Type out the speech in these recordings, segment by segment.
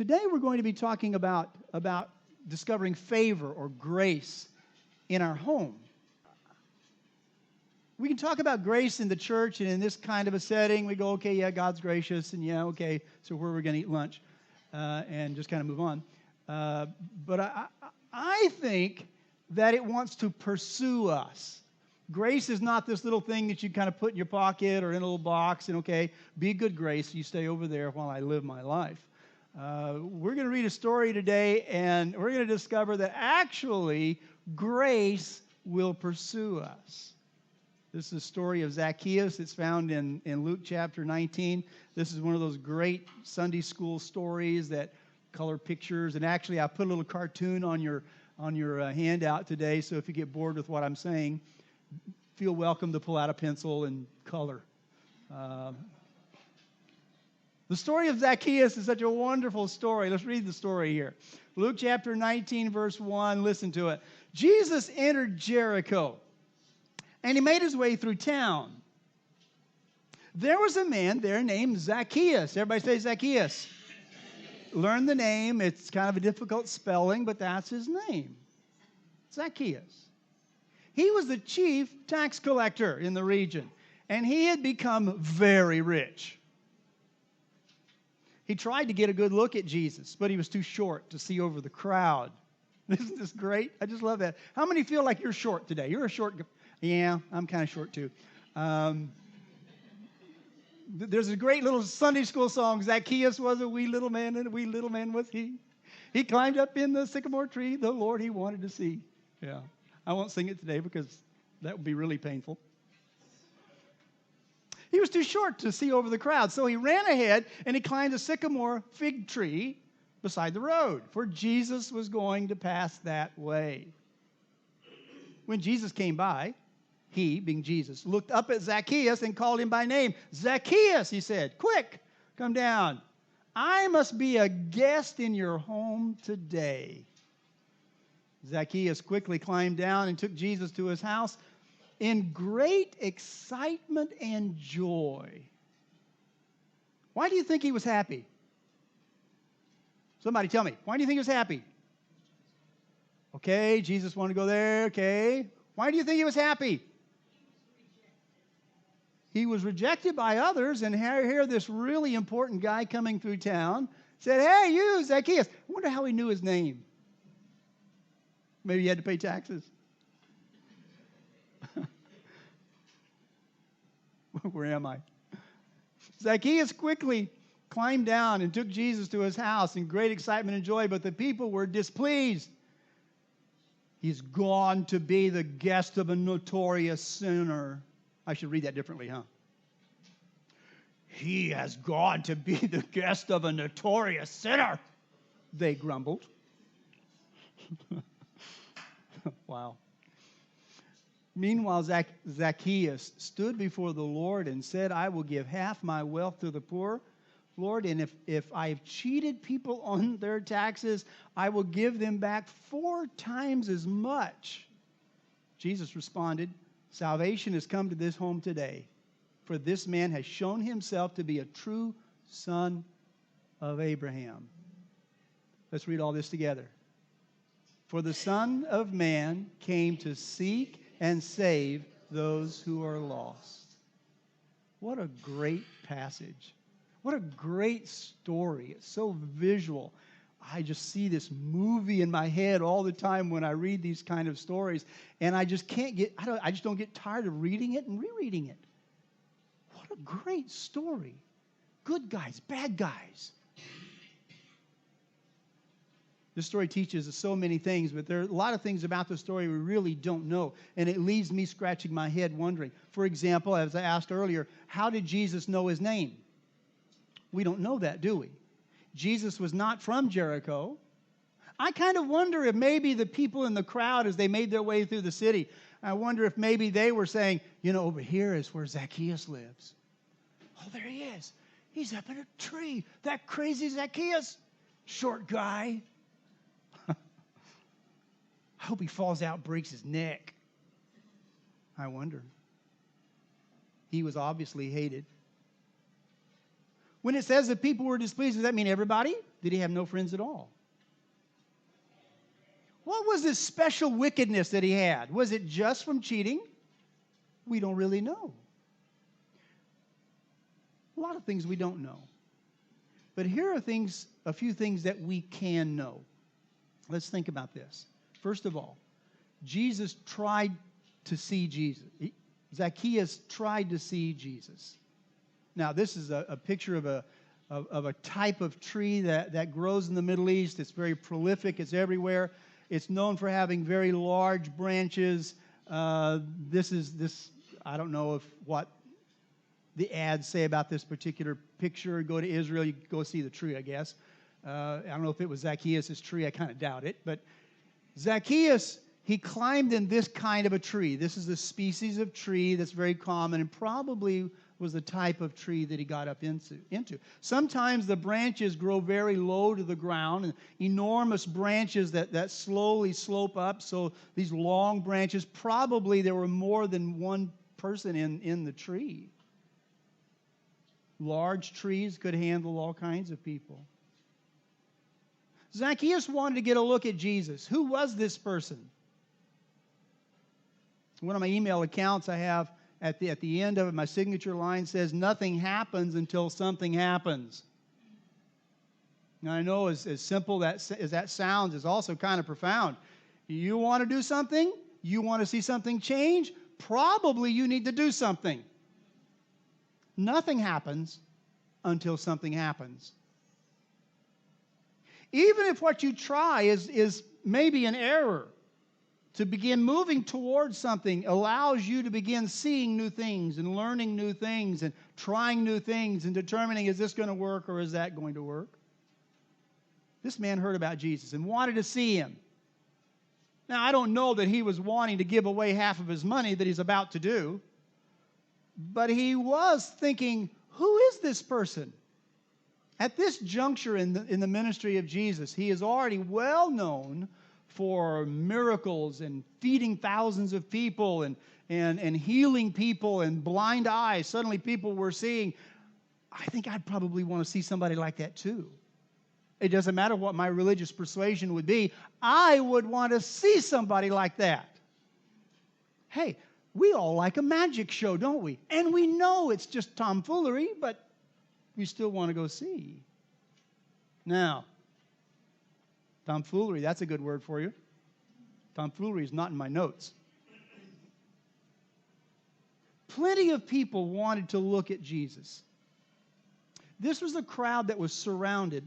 Today we're going to be talking about discovering favor or grace in our home. We can talk about grace in the church and in this kind of a setting. We go, okay, yeah, God's gracious, and yeah, okay, so where we're going to eat lunch, and just kind of move on. But I think that it wants to pursue us. Grace is not this little thing that you kind of put in your pocket or in a little box and, okay, be good, Grace, you stay over there while I live my life. We're going to read a story today, and we're going to discover that actually grace will pursue us. This is the story of Zacchaeus. It's found in Luke chapter 19. This is one of those great Sunday school stories that color pictures. And actually, I put a little cartoon on your handout today, so if you get bored with what I'm saying, feel welcome to pull out a pencil and color. The story of Zacchaeus is such a wonderful story. Let's read the story here. Luke chapter 19, verse 1. Listen to it. Jesus entered Jericho, and he made his way through town. There was a man there named Zacchaeus. Everybody say Zacchaeus. Learn the name. It's kind of a difficult spelling, but that's his name. Zacchaeus. He was the chief tax collector in the region, and he had become very rich. He tried to get a good look at Jesus, but he was too short to see over the crowd. Isn't this great? I just love that. How many feel like you're short today? You're a short guy. Yeah, I'm kind of short too. There's a great little Sunday school song, Zacchaeus was a wee little man, and a wee little man was he. He climbed up in the sycamore tree, the Lord he wanted to see. Yeah, I won't sing it today because that would be really painful. He was too short to see over the crowd, so he ran ahead and he climbed a sycamore fig tree beside the road, for Jesus was going to pass that way. When Jesus came by, he, being Jesus, looked up at Zacchaeus and called him by name. Zacchaeus, he said, quick, come down. I must be a guest in your home today. Zacchaeus quickly climbed down and took Jesus to his house in great excitement and joy. Why do you think he was happy? Somebody tell me. Why do you think he was happy? Okay, Jesus wanted to go there. Okay. Why do you think he was happy? He was rejected by others, and here this really important guy coming through town said, hey, you, Zacchaeus. I wonder how he knew his name. Maybe he had to pay taxes. Where am I? Zacchaeus quickly climbed down and took Jesus to his house in great excitement and joy, but the people were displeased. He's gone to be the guest of a notorious sinner. I should read that differently, huh? He has gone to be the guest of a notorious sinner, they grumbled. Wow. Meanwhile, Zacchaeus stood before the Lord and said, I will give half my wealth to the poor, Lord, and if I have cheated people on their taxes, I will give them back 4 times as much. Jesus responded, salvation has come to this home today, for this man has shown himself to be a true son of Abraham. Let's read all this together. For the Son of Man came to seek and save those who are lost. What a great passage. What a great story. It's so visual. I just see this movie in my head all the time when I read these kind of stories, and I just I just don't get tired of reading it and rereading it. What a great story. Good guys, bad guys. This story teaches us so many things, but there are a lot of things about the story we really don't know, and it leaves me scratching my head wondering. For example, as I asked earlier, how did Jesus know his name? We don't know that, do we? Jesus was not from Jericho. I kind of wonder if maybe the people in the crowd, as they made their way through the city, I wonder if maybe they were saying, over here is where Zacchaeus lives. Oh, there he is. He's up in a tree. That crazy Zacchaeus. Short guy. I hope he falls out and breaks his neck. I wonder. He was obviously hated. When it says that people were displeased, does that mean everybody? did he have no friends at all? What was this special wickedness that he had? Was it just from cheating? We don't really know. A lot of things we don't know. But here are a few things that we can know. Let's think about this. First of all, Jesus tried to see Jesus. Zacchaeus tried to see Jesus. Now, this is a picture of a type of tree that grows in the Middle East. It's very prolific. It's everywhere. It's known for having very large branches. I don't know what the ads say about this particular picture. Go to Israel, you go see the tree, I guess. I don't know if it was Zacchaeus' tree. I kind of doubt it. But Zacchaeus, he climbed in this kind of a tree. This is a species of tree that's very common and probably was the type of tree that he got up into. Sometimes the branches grow very low to the ground, and enormous branches that slowly slope up. So these long branches, probably there were more than one person in the tree. Large trees could handle all kinds of people. Zacchaeus wanted to get a look at Jesus. Who was this person? One of my email accounts I have at the end of it, my signature line says, "Nothing happens until something happens." Now, I know as simple as that sounds, is also kind of profound. You want to do something? You want to see something change? Probably you need to do something. Nothing happens until something happens. Even if what you try is maybe an error, to begin moving towards something allows you to begin seeing new things and learning new things and trying new things and determining, is this going to work or is that going to work? This man heard about Jesus and wanted to see him. Now, I don't know that he was wanting to give away half of his money that he's about to do, but he was thinking, who is this person? At this juncture in the ministry of Jesus, he is already well known for miracles and feeding thousands of people and healing people and blind eyes. Suddenly people were seeing, I think I'd probably want to see somebody like that too. It doesn't matter what my religious persuasion would be. I would want to see somebody like that. Hey, we all like a magic show, don't we? And we know it's just tomfoolery, but we still want to go see. Now, tomfoolery, that's a good word for you. Tomfoolery is not in my notes. Plenty of people wanted to look at Jesus. This was a crowd that was surrounded,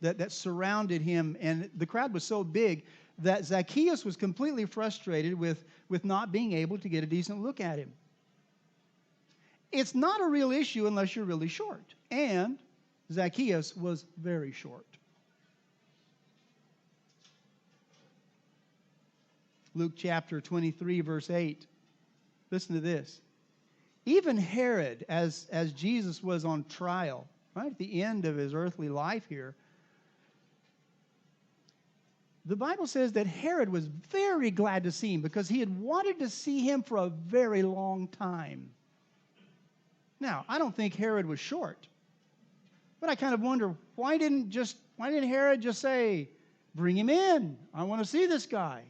that surrounded him, and the crowd was so big that Zacchaeus was completely frustrated with not being able to get a decent look at him. It's not a real issue unless you're really short, and Zacchaeus was very short. Luke chapter 23, verse 8. Listen to this. Even Herod, as Jesus was on trial, right at the end of his earthly life here, the Bible says that Herod was very glad to see him because he had wanted to see him for a very long time. Now, I don't think Herod was short, but I kind of wonder, why didn't Herod just say, bring him in, I want to see this guy?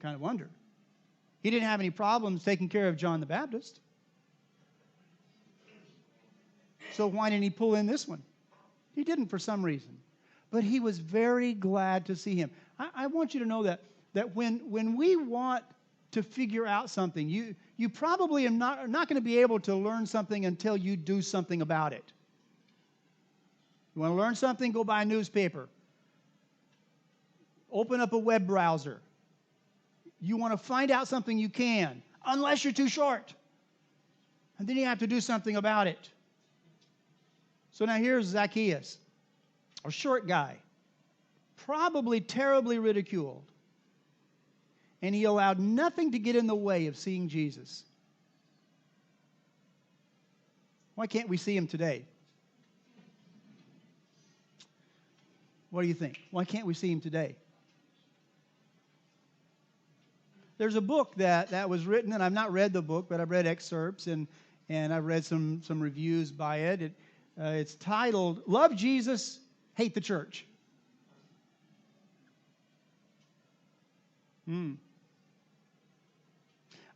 Kind of wonder. He didn't have any problems taking care of John the Baptist. So why didn't he pull in this one? He didn't for some reason. But he was very glad to see him. I want you to know that when we want to figure out something, you probably are not going to be able to learn something until you do something about it. You want to learn something? Go buy a newspaper. Open up a web browser. You want to find out something, you can, unless you're too short. And then you have to do something about it. So now here's Zacchaeus, a short guy, probably terribly ridiculed. And he allowed nothing to get in the way of seeing Jesus. Why can't we see him today? What do you think? Why can't we see him today? There's a book that was written, and I've not read the book, but I've read excerpts, and I've read some reviews by it. It's titled, Love Jesus, hate the church.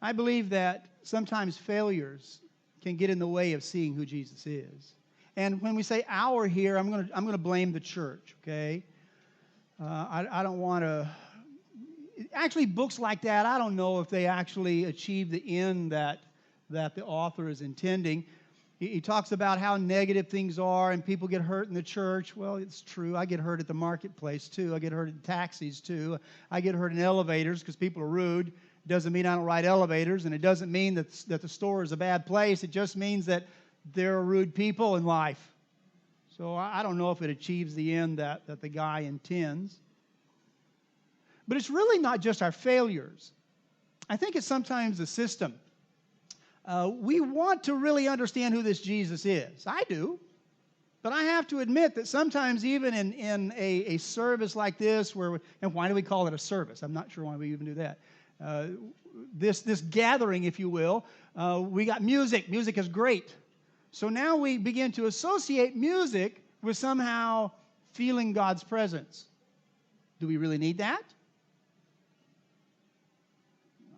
I believe that sometimes failures can get in the way of seeing who Jesus is. And when we say our here, I'm going to blame the church, okay? I don't want to... Actually, books like that, I don't know if they actually achieve the end that the author is intending. He talks about how negative things are and people get hurt in the church. Well, it's true. I get hurt at the marketplace, too. I get hurt in taxis, too. I get hurt in elevators because people are rude. It doesn't mean I don't ride elevators, and it doesn't mean that the store is a bad place. It just means that there are rude people in life. So I don't know if it achieves the end that the guy intends. But it's really not just our failures. I think it's sometimes the system. We want to really understand who this Jesus is. I do. But I have to admit that sometimes even in a service like this, and why do we call it a service? I'm not sure why we even do that. This gathering, if you will, we got music. Music is great. So now we begin to associate music with somehow feeling God's presence. Do we really need that?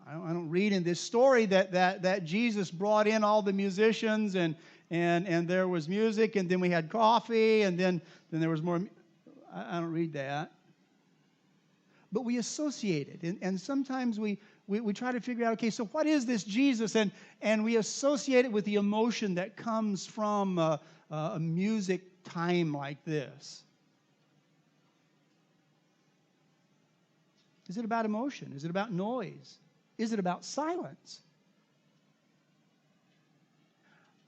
I don't read in this story that Jesus brought in all the musicians and there was music and then we had coffee and then there was more. I don't read that. But we associate it. And sometimes we try to figure out, okay, so what is this Jesus? And we associate it with the emotion that comes from a music time like this. Is it about emotion? Is it about noise? Is it about silence?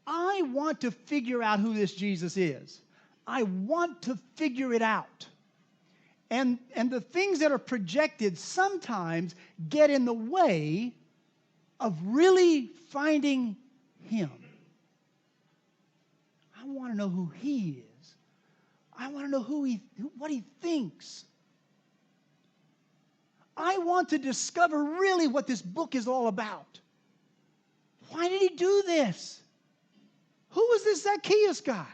I want to figure out who this Jesus is. I want to figure it out. And the things that are projected sometimes get in the way of really finding Him. I want to know who He is. I want to know what He thinks. I want to discover really what this book is all about. Why did He do this? Who was this Zacchaeus guy?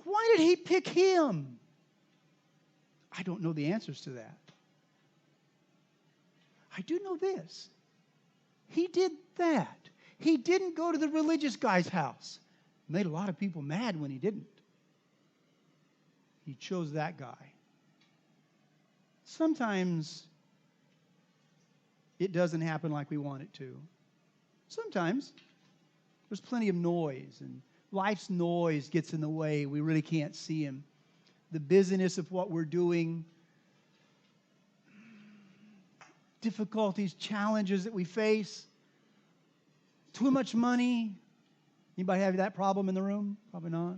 Why did He pick him? I don't know the answers to that. I do know this. He did that. He didn't go to the religious guy's house. Made a lot of people mad when He didn't. He chose that guy. Sometimes it doesn't happen like we want it to. Sometimes there's plenty of noise, and life's noise gets in the way. We really can't see Him. The busyness of what we're doing, difficulties, challenges that we face, too much money. Anybody have that problem in the room? Probably not.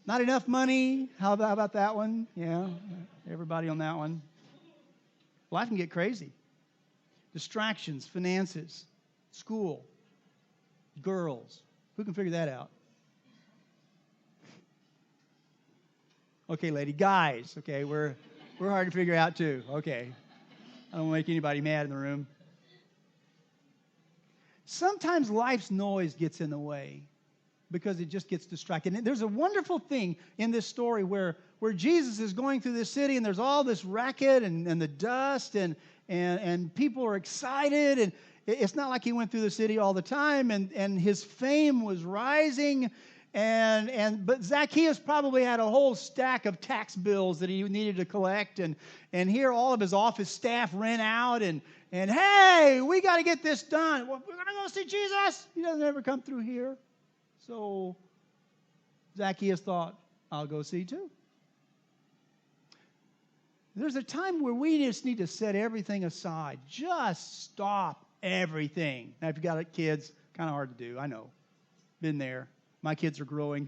Not enough money. How about that one? Yeah, everybody on that one. Life can get crazy. Distractions, finances, school, girls. Who can figure that out? Okay, lady. Guys. Okay, we're hard to figure out too. Okay. I don't want to make anybody mad in the room. Sometimes life's noise gets in the way because it just gets distracted. And there's a wonderful thing in this story where Jesus is going through this city and there's all this racket and the dust and people are excited. And it's not like He went through the city all the time and His fame was rising. But Zacchaeus probably had a whole stack of tax bills that he needed to collect. And here all of his office staff ran out and hey, we got to get this done. Well, we're going to go see Jesus. He doesn't ever come through here. So Zacchaeus thought, I'll go see too. There's a time where we just need to set everything aside. Just stop everything. Now, if you got kids, kind of hard to do. I know. Been there. My kids are growing.